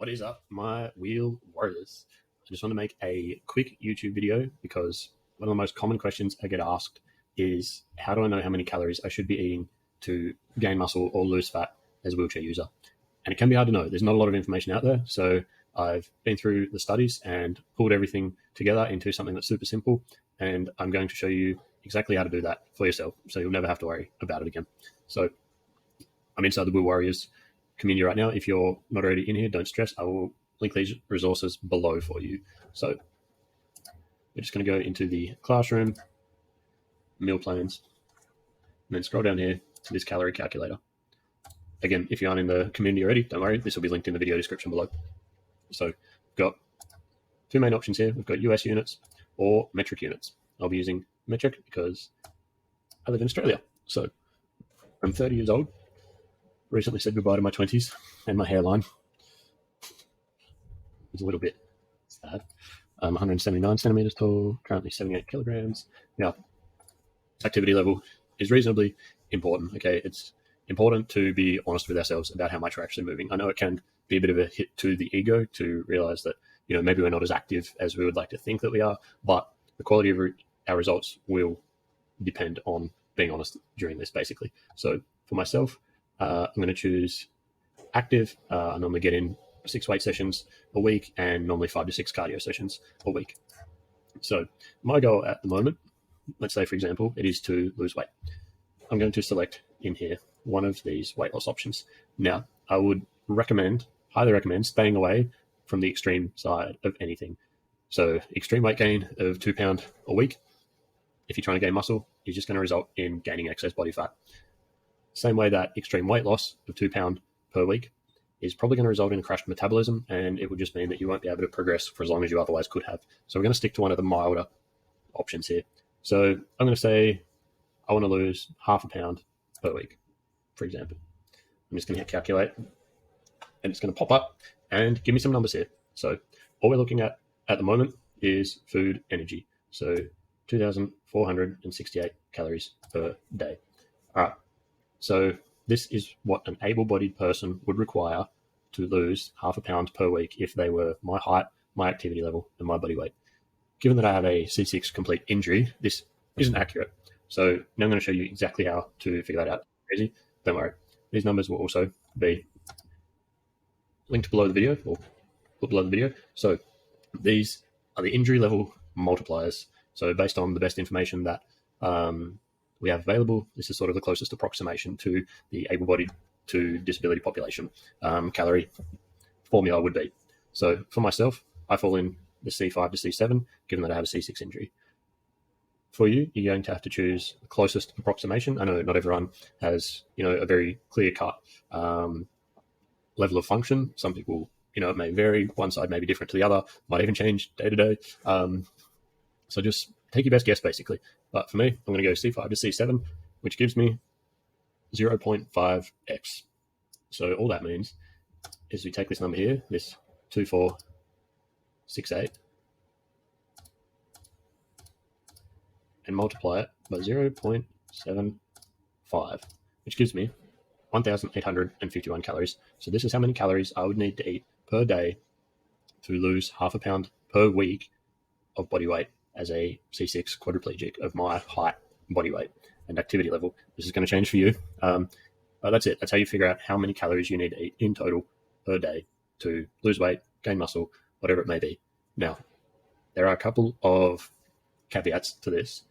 What is up, my wheel warriors? I just want to make a quick YouTube video because one of the most common questions I get asked is, how do I know how many calories I should be eating to gain muscle or lose fat as a wheelchair user? And it can be hard to know. There's not a lot of information out there. So I've been through the studies and pulled everything together into something that's super simple. And I'm going to show you exactly how to do that for yourself, so you'll never have to worry about it again. So I'm inside the Wheel Warriors community right now. If you're not already in here, don't stress. I will link these resources below for you. So we're just going to go into the classroom, meal plans, and then scroll down here to this calorie calculator. Again, if you aren't in the community already, don't worry. This will be linked in the video description below. So we've got two main options here. We've got US units or metric units. I'll be using metric because I live in Australia. So I'm 30 years old. Recently said goodbye to my 20s and my hairline. It's a little bit sad. 179 centimeters tall, currently 78 kilograms. Now, activity level is reasonably important. Okay, it's important to be honest with ourselves about how much we're actually moving. I know it can be a bit of a hit to the ego to realize that, maybe we're not as active as we would like to think that we are, but the quality of our results will depend on being honest during this, basically. So for myself, I'm going to choose active. I normally get in 6 weight sessions a week and normally 5 to 6 cardio sessions a week. So my goal at the moment, let's say, for example, it is to lose weight. I'm going to select in here one of these weight loss options. Now, I would highly recommend staying away from the extreme side of anything. So extreme weight gain of 2 pounds a week, if you're trying to gain muscle, is just going to result in gaining excess body fat. Same way that extreme weight loss of 2 pounds per week is probably going to result in a crashed metabolism, and it would just mean that you won't be able to progress for as long as you otherwise could have. So we're going to stick to one of the milder options here. So I'm going to say I want to lose half a pound per week, for example. I'm just going to hit calculate, and it's going to pop up and give me some numbers here. So all we're looking at the moment is food energy. So 2,468 calories per day. All right. So this is what an able-bodied person would require to lose half a pound per week if they were my height, my activity level, and my body weight. Given that I have a C6 complete injury, this isn't accurate. So now I'm going to show you exactly how to figure that out. Crazy? Don't worry. These numbers will also be linked below the video, or put below the video. So these are the injury level multipliers. So based on the best information that we have available, this is sort of the closest approximation to the able-bodied to disability population calorie formula would be. So for myself, I fall in the C5 to C7, given that I have a C6 injury. For you, you're going to have to choose the closest approximation. I know not everyone has, a very clear-cut level of function. Some people, it may vary. One side may be different to the other, might even change day to day. So just take your best guess, basically. But for me, I'm going to go C5 to C7, which gives me 0.5x. So all that means is we take this number here, this 2468, and multiply it by 0.75, which gives me 1,851 calories. So this is how many calories I would need to eat per day to lose half a pound per week of body weight as a C6 quadriplegic of my height, body weight, and activity level. This is going to change for you. But that's it. That's how you figure out how many calories you need to eat in total per day to lose weight, gain muscle, whatever it may be. Now, there are a couple of caveats to this.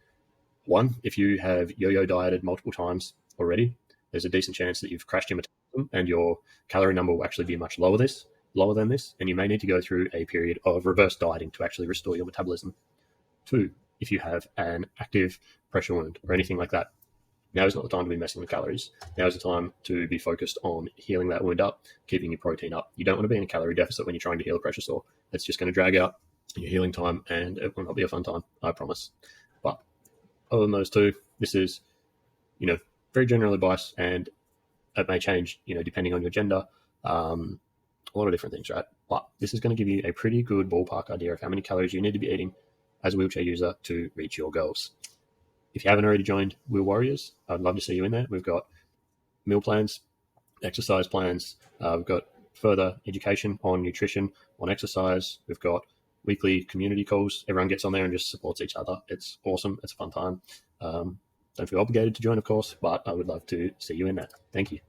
One, if you have yo-yo dieted multiple times already, there's a decent chance that you've crashed your metabolism and your calorie number will actually be much lower than this, and you may need to go through a period of reverse dieting to actually restore your metabolism. 2, if you have an active pressure wound or anything like that, now is not the time to be messing with calories. Now is the time to be focused on healing that wound up, keeping your protein up. You don't want to be in a calorie deficit when you're trying to heal a pressure sore. It's just going to drag out your healing time, and it will not be a fun time, I promise. But other than those two, this is, very generally biased, and it may change, depending on your gender, a lot of different things, right? But this is going to give you a pretty good ballpark idea of how many calories you need to be eating as a wheelchair user to reach your goals. If you haven't already joined Wheel Warriors, I'd love to see you in there. We've got meal plans, exercise plans, we've got further education on nutrition, on exercise. We've got weekly community calls. Everyone gets on there and just supports each other. It's awesome. It's a fun time. Don't feel obligated to join, of course, but I would love to see you in that. Thank you.